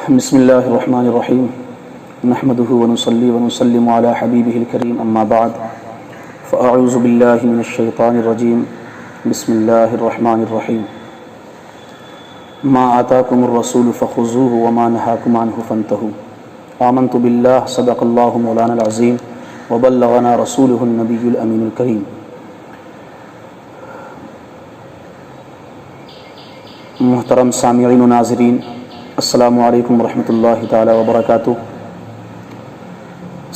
بسم اللہ الرحمن الرحیم نحمده ونصلی ونسلم علی حبیبہ الکریم اما بعد فاعوذ باللہ من الشیطان الرجیم بسم اللہ الرحمن الرحیم ما آتاکم الرسول فخذوه وما نهاکم عنہ فانتہوا آمنت باللہ صدق اللہ مولانا العظیم وبلغنا رسولہ النبی الامین الکریم۔ محترم سامعین و ناظرین، السلام علیکم ورحمۃ اللہ تعالی وبرکاتہ۔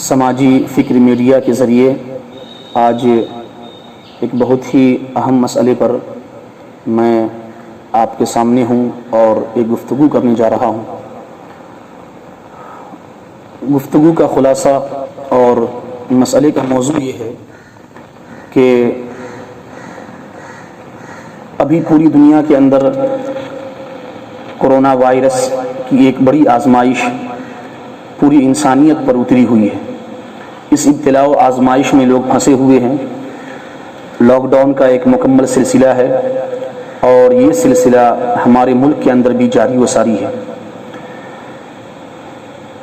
سماجی فکر میڈیا کے ذریعے آج ایک بہت ہی اہم مسئلے پر میں آپ کے سامنے ہوں اور ایک گفتگو کرنے جا رہا ہوں۔ گفتگو کا خلاصہ اور مسئلے کا موضوع یہ ہے کہ ابھی پوری دنیا کے اندر کرونا وائرس کی ایک بڑی آزمائش پوری انسانیت پر اتری ہوئی ہے۔ اس ابتلاء و آزمائش میں لوگ پھنسے ہوئے ہیں۔ لاک ڈاؤن کا ایک مکمل سلسلہ ہے اور یہ سلسلہ ہمارے ملک کے اندر بھی جاری و ساری ہے۔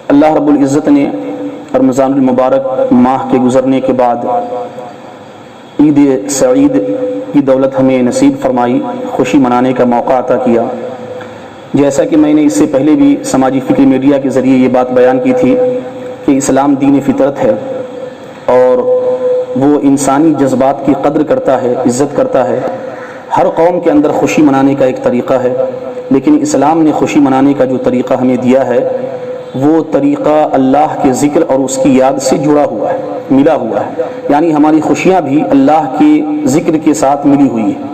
اللہ رب العزت نے رمضان المبارک ماہ کے گزرنے کے بعد عید سعید کی دولت ہمیں نصیب فرمائی، خوشی منانے کا موقع عطا کیا۔ جیسا کہ میں نے اس سے پہلے بھی سماجی فکر میڈیا کے ذریعے یہ بات بیان کی تھی کہ اسلام دین فطرت ہے اور وہ انسانی جذبات کی قدر کرتا ہے، عزت کرتا ہے۔ ہر قوم کے اندر خوشی منانے کا ایک طریقہ ہے، لیکن اسلام نے خوشی منانے کا جو طریقہ ہمیں دیا ہے وہ طریقہ اللہ کے ذکر اور اس کی یاد سے جڑا ہوا ہے، ملا ہوا ہے، یعنی ہماری خوشیاں بھی اللہ کے ذکر کے ساتھ ملی ہوئی ہیں۔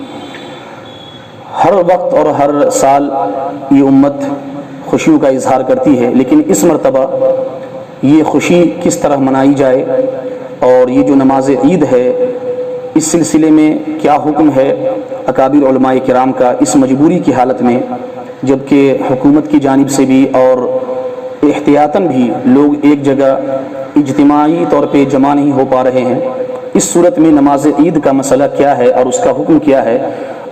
ہر وقت اور ہر سال یہ امت خوشیوں کا اظہار کرتی ہے، لیکن اس مرتبہ یہ خوشی کس طرح منائی جائے اور یہ جو نماز عید ہے اس سلسلے میں کیا حکم ہے اکابر علماء کرام کا اس مجبوری کی حالت میں، جبکہ حکومت کی جانب سے بھی اور احتیاطاً بھی لوگ ایک جگہ اجتماعی طور پہ جمع نہیں ہو پا رہے ہیں۔ اس صورت میں نماز عید کا مسئلہ کیا ہے اور اس کا حکم کیا ہے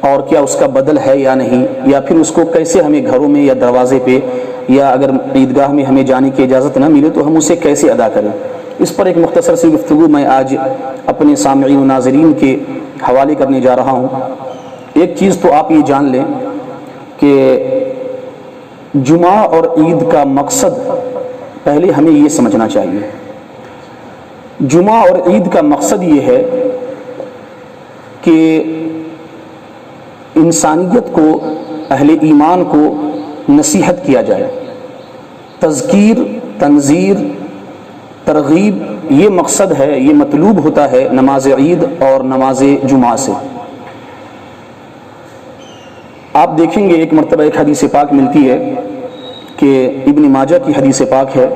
اور کیا اس کا بدل ہے یا نہیں، یا پھر اس کو کیسے ہمیں گھروں میں یا دروازے پہ یا اگر عیدگاہ میں ہمیں جانے کی اجازت نہ ملے تو ہم اسے کیسے ادا کریں، اس پر ایک مختصر سی گفتگو میں آج اپنے سامعین و ناظرین کے حوالے کرنے جا رہا ہوں۔ ایک چیز تو آپ یہ جان لیں کہ جمعہ اور عید کا مقصد پہلے ہمیں یہ سمجھنا چاہیے۔ جمعہ اور عید کا مقصد یہ ہے کہ انسانیت کو، اہل ایمان کو نصیحت کیا جائے، تذکیر، تنذیر، ترغیب، یہ مقصد ہے، یہ مطلوب ہوتا ہے نماز عید اور نماز جمعہ سے۔ آپ دیکھیں گے ایک مرتبہ ایک حدیث پاک ملتی ہے کہ ابن ماجہ کی حدیث پاک ہے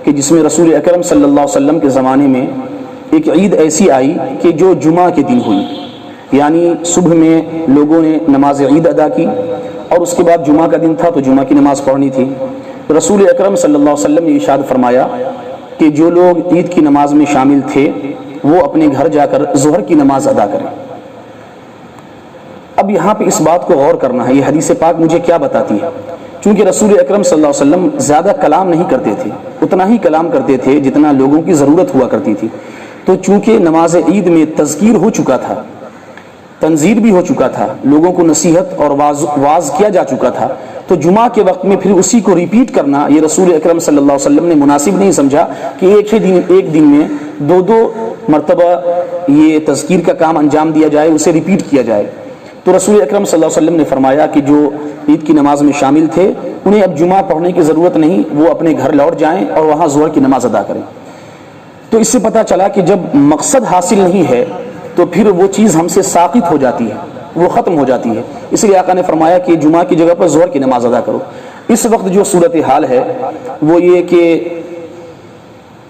کہ جس میں رسول اکرم صلی اللہ علیہ وسلم کے زمانے میں ایک عید ایسی آئی کہ جو جمعہ کے دن ہوئی، یعنی صبح میں لوگوں نے نماز عید ادا کی اور اس کے بعد جمعہ کا دن تھا تو جمعہ کی نماز پڑھنی تھی۔ رسول اکرم صلی اللہ علیہ وسلم نے ارشاد فرمایا کہ جو لوگ عید کی نماز میں شامل تھے وہ اپنے گھر جا کر ظہر کی نماز ادا کریں۔ اب یہاں پہ اس بات کو غور کرنا ہے، یہ حدیث پاک مجھے کیا بتاتی ہے؟ چونکہ رسول اکرم صلی اللہ علیہ وسلم زیادہ کلام نہیں کرتے تھے، اتنا ہی کلام کرتے تھے جتنا لوگوں کی ضرورت ہوا کرتی تھی، تو چونکہ نماز عید میں تذکیر ہو چکا تھا، تنذیر بھی ہو چکا تھا، لوگوں کو نصیحت اور واعظ کیا جا چکا تھا، تو جمعہ کے وقت میں پھر اسی کو ریپیٹ کرنا یہ رسول اکرم صلی اللہ علیہ وسلم نے مناسب نہیں سمجھا کہ ایک دن میں دو مرتبہ یہ تذکیر کا کام انجام دیا جائے، اسے ریپیٹ کیا جائے۔ تو رسول اکرم صلی اللہ علیہ وسلم نے فرمایا کہ جو عید کی نماز میں شامل تھے انہیں اب جمعہ پڑھنے کی ضرورت نہیں، وہ اپنے گھر لوٹ جائیں اور وہاں ظہر کی نماز ادا کریں۔ تو اس سے پتہ چلا کہ جب مقصد حاصل نہیں ہے تو پھر وہ چیز ہم سے ساقط ہو جاتی ہے، وہ ختم ہو جاتی ہے۔ اس لیے آقا نے فرمایا کہ جمعہ کی جگہ پر ظہر کی نماز ادا کرو۔ اس وقت جو صورتحال ہے وہ یہ کہ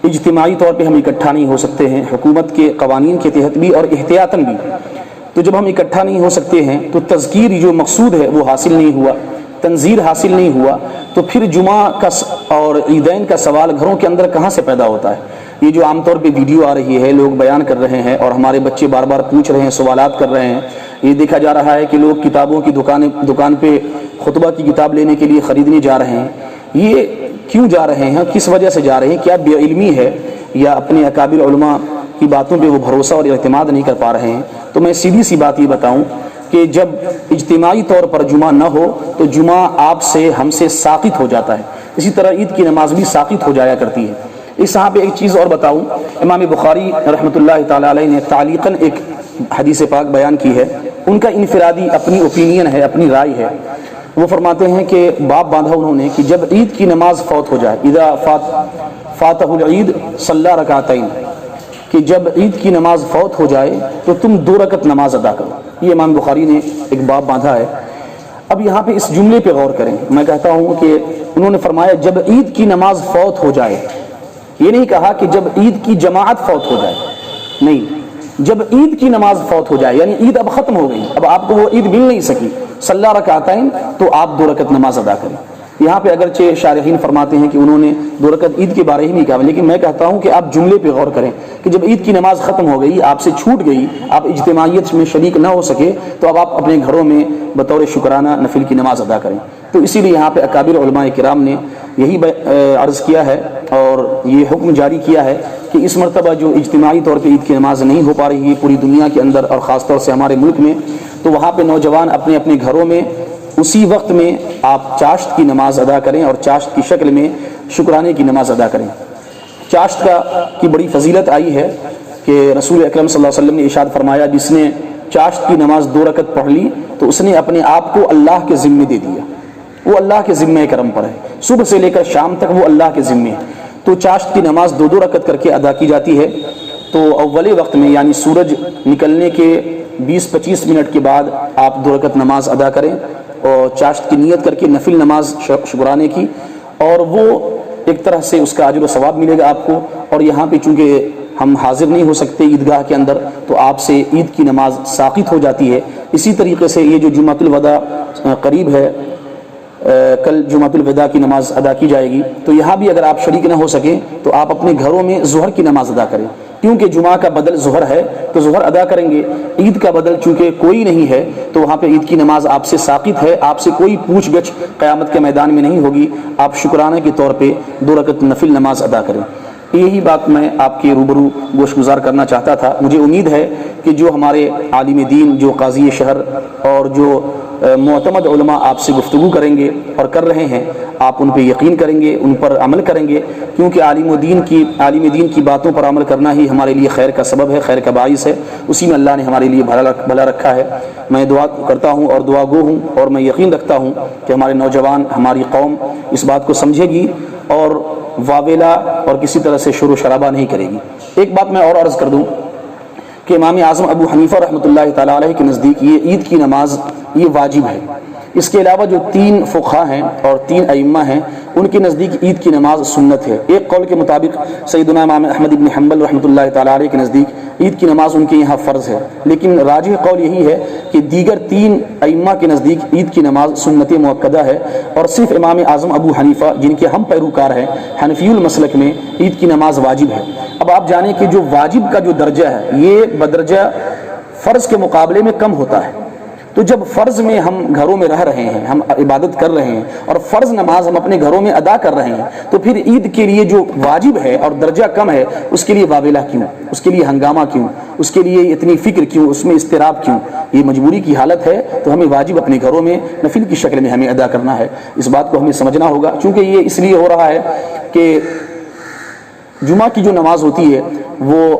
اجتماعی طور پہ ہم اکٹھا نہیں ہو سکتے ہیں، حکومت کے قوانین کے تحت بھی اور احتیاطاً بھی۔ تو جب ہم اکٹھا نہیں ہو سکتے ہیں تو تذکیر جو مقصود ہے وہ حاصل نہیں ہوا، تنذیر حاصل نہیں ہوا، تو پھر جمعہ کا اور عیدین کا سوال گھروں کے اندر کہاں سے پیدا ہوتا ہے؟ یہ جو عام طور پہ ویڈیو آ رہی ہے، لوگ بیان کر رہے ہیں اور ہمارے بچے بار بار پوچھ رہے ہیں، سوالات کر رہے ہیں، یہ دیکھا جا رہا ہے کہ لوگ کتابوں کی دکان پہ خطبہ کی کتاب لینے کے لیے خریدنے جا رہے ہیں۔ یہ کیوں جا رہے ہیں, کس وجہ سے جا رہے ہیں, کیا بے علمی ہے یا اپنے اکابر علماء کی باتوں پہ وہ بھروسہ اور اعتماد نہیں کر پا رہے ہیں؟ تو میں سیدھی سی بات یہ بتاؤں کہ جب اجتماعی طور پر جمعہ نہ ہو تو جمعہ آپ سے ہم سے ساقط ہو جاتا ہے. اسی طرح عید کی نماز بھی ساقط ہو جایا کرتی ہے. اس یہاں پہ ایک چیز اور بتاؤں, امام بخاری رحمۃ اللہ تعالی علیہ نے تعلیقاً ایک حدیث پاک بیان کی ہے, ان کا انفرادی اپنی اوپینین ہے, اپنی رائے ہے. وہ فرماتے ہیں کہ باب باندھا انہوں نے کہ جب عید کی نماز فوت ہو جائے, اذا فاتہ العید صلی رکعتین, کہ جب عید کی نماز فوت ہو جائے تو تم 2 رکعت نماز ادا کرو. یہ امام بخاری نے ایک باب باندھا ہے. اب یہاں پہ اس جملے پہ غور کریں. میں کہتا ہوں کہ انہوں نے فرمایا جب عید کی نماز فوت ہو جائے, یہ نہیں کہا کہ جب عید کی جماعت فوت ہو جائے, نہیں, جب عید کی نماز فوت ہو جائے, یعنی عید اب ختم ہو گئی, اب آپ کو وہ عید مل نہیں سکی, صلی رکعتین, تو آپ 2 رکعت نماز ادا کریں. یہاں پہ اگرچہ شارحین فرماتے ہیں کہ انہوں نے 2 رکعت عید کے بارے ہی نہیں کہا, لیکن میں کہتا ہوں کہ آپ جملے پہ غور کریں کہ جب عید کی نماز ختم ہو گئی, آپ سے چھوٹ گئی, آپ اجتماعیت میں شریک نہ ہو سکے, تو اب آپ اپنے گھروں میں بطور شکرانہ نفل کی نماز ادا کریں. تو اسی لیے یہاں پہ اکابر علماء کرام نے یہی عرض کیا ہے اور یہ حکم جاری کیا ہے کہ اس مرتبہ جو اجتماعی طور پہ عید کی نماز نہیں ہو پا رہی ہے پوری دنیا کے اندر اور خاص طور سے ہمارے ملک میں, تو وہاں پہ نوجوان اپنے اپنے گھروں میں اسی وقت میں آپ چاشت کی نماز ادا کریں اور چاشت کی شکل میں شکرانے کی نماز ادا کریں. چاشت کی بڑی فضیلت آئی ہے کہ رسول اکرم صلی اللہ علیہ وسلم نے ارشاد فرمایا, جس نے چاشت کی نماز 2 رکعت پڑھ لی تو اس نے اپنے آپ کو اللہ کے ذمے دے دیا, وہ اللہ کے ذمہ کرم پر ہے, صبح سے لے کر شام تک وہ اللہ کے ذمے ہے. تو چاشت کی نماز 2 رکعت کر کے ادا کی جاتی ہے. تو اول وقت میں یعنی سورج نکلنے کے 20-25 منٹ کے بعد آپ 2 رکعت نماز ادا کریں اور چاشت کی نیت کر کے نفل نماز شکرانے کی, اور وہ ایک طرح سے اس کا اجر و ثواب ملے گا آپ کو. اور یہاں پہ چونکہ ہم حاضر نہیں ہو سکتے عیدگاہ کے اندر, تو آپ سے عید کی نماز ساقط ہو جاتی ہے. اسی طریقے سے یہ جو جمعۃ الوداع قریب ہے, کل جمعۃ الوداع کی نماز ادا کی جائے گی, تو یہاں بھی اگر آپ شریک نہ ہو سکیں تو آپ اپنے گھروں میں ظہر کی نماز ادا کریں, کیونکہ جمعہ کا بدل ظہر ہے تو ظہر ادا کریں گے. عید کا بدل چونکہ کوئی نہیں ہے تو وہاں پہ عید کی نماز آپ سے ساقط ہے, آپ سے کوئی پوچھ گچھ قیامت کے میدان میں نہیں ہوگی. آپ شکرانہ کے طور پہ 2 رکعت نفل نماز ادا کریں. یہی بات میں آپ کے روبرو گوش گزار کرنا چاہتا تھا. مجھے امید ہے کہ جو ہمارے عالم دین, جو قاضی شہر اور جو معتمد علماء آپ سے گفتگو کریں گے اور کر رہے ہیں, آپ ان پہ یقین کریں گے, ان پر عمل کریں گے, کیونکہ عالم دین کی باتوں پر عمل کرنا ہی ہمارے لیے خیر کا سبب ہے, خیر کا باعث ہے. اسی میں اللہ نے ہمارے لیے بھلا رکھا ہے. میں دعا کرتا ہوں اور دعا گو ہوں, اور میں یقین رکھتا ہوں کہ ہمارے نوجوان, ہماری قوم اس بات کو سمجھے گی اور واویلا اور کسی طرح سے شور و شرابہ نہیں کرے گی. ایک بات میں اور عرض کر دوں کہ امام اعظم ابو حنیفہ رحمۃ اللہ تعالی علیہ کے نزدیک یہ عید کی نماز یہ واجب ہے. اس کے علاوہ جو 3 فقہا ہیں اور 3 ائمہ ہیں, ان کے نزدیک عید کی نماز سنت ہے. ایک قول کے مطابق سیدنا امام احمد بن حنبل رحمۃ اللہ تعالی علیہ کے نزدیک عید کی نماز ان کے یہاں فرض ہے, لیکن راجح قول یہی ہے کہ دیگر 3 ائمہ کے نزدیک عید کی نماز سنت مؤکدہ ہے, اور صرف امام اعظم ابو حنیفہ جن کے ہم پیروکار ہیں حنفی المسلک میں عید کی نماز واجب ہے. اب آپ جانیں کہ جو واجب کا جو درجہ ہے یہ بدرجہ فرض کے مقابلے میں کم ہوتا ہے. تو جب فرض میں ہم گھروں میں رہ رہے ہیں, ہم عبادت کر رہے ہیں اور فرض نماز ہم اپنے گھروں میں ادا کر رہے ہیں, تو پھر عید کے لیے جو واجب ہے اور درجہ کم ہے اس کے لیے واویلا کیوں, اس کے لیے ہنگامہ کیوں, اس کے لیے اتنی فکر کیوں, اس میں اضطراب کیوں؟ یہ مجبوری کی حالت ہے, تو ہمیں واجب اپنے گھروں میں نفل کی شکل میں ہمیں ادا کرنا ہے. اس بات کو ہمیں سمجھنا ہوگا, چونکہ یہ اس لیے ہو رہا ہے کہ جمعہ کی جو نماز ہوتی ہے وہ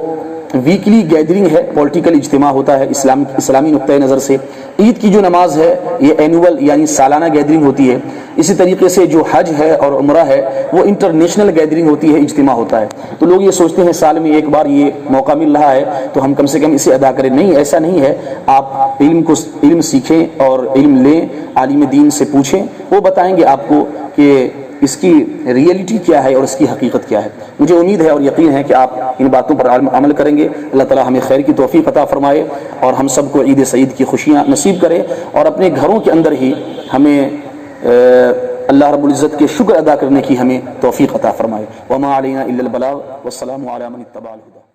ویکلی گیدرنگ ہے, پولیٹیکل اجتماع ہوتا ہے اسلامی نقطۂ نظر سے. عید کی جو نماز ہے یہ اینول یعنی سالانہ گیدرنگ ہوتی ہے. اسی طریقے سے جو حج ہے اور عمرہ ہے وہ انٹرنیشنل گیدرنگ ہوتی ہے, اجتماع ہوتا ہے. تو لوگ یہ سوچتے ہیں سال میں ایک بار یہ موقع مل رہا ہے تو ہم کم سے کم اسے ادا کریں. نہیں, ایسا نہیں ہے. آپ علم سیکھیں اور علم لیں, عالم دین سے پوچھیں, وہ بتائیں گے آپ کو کہ اس کی ریئلٹی کیا ہے اور اس کی حقیقت کیا ہے. مجھے امید ہے اور یقین ہے کہ آپ ان باتوں پر عمل کریں گے. اللہ تعالی ہمیں خیر کی توفیق عطا فرمائے اور ہم سب کو عید سعید کی خوشیاں نصیب کرے, اور اپنے گھروں کے اندر ہی ہمیں اللہ رب العزت کے شکر ادا کرنے کی ہمیں توفیق عطا فرمائے. وما علینا الا البلاغ والسلام علی من اتبع الہدی.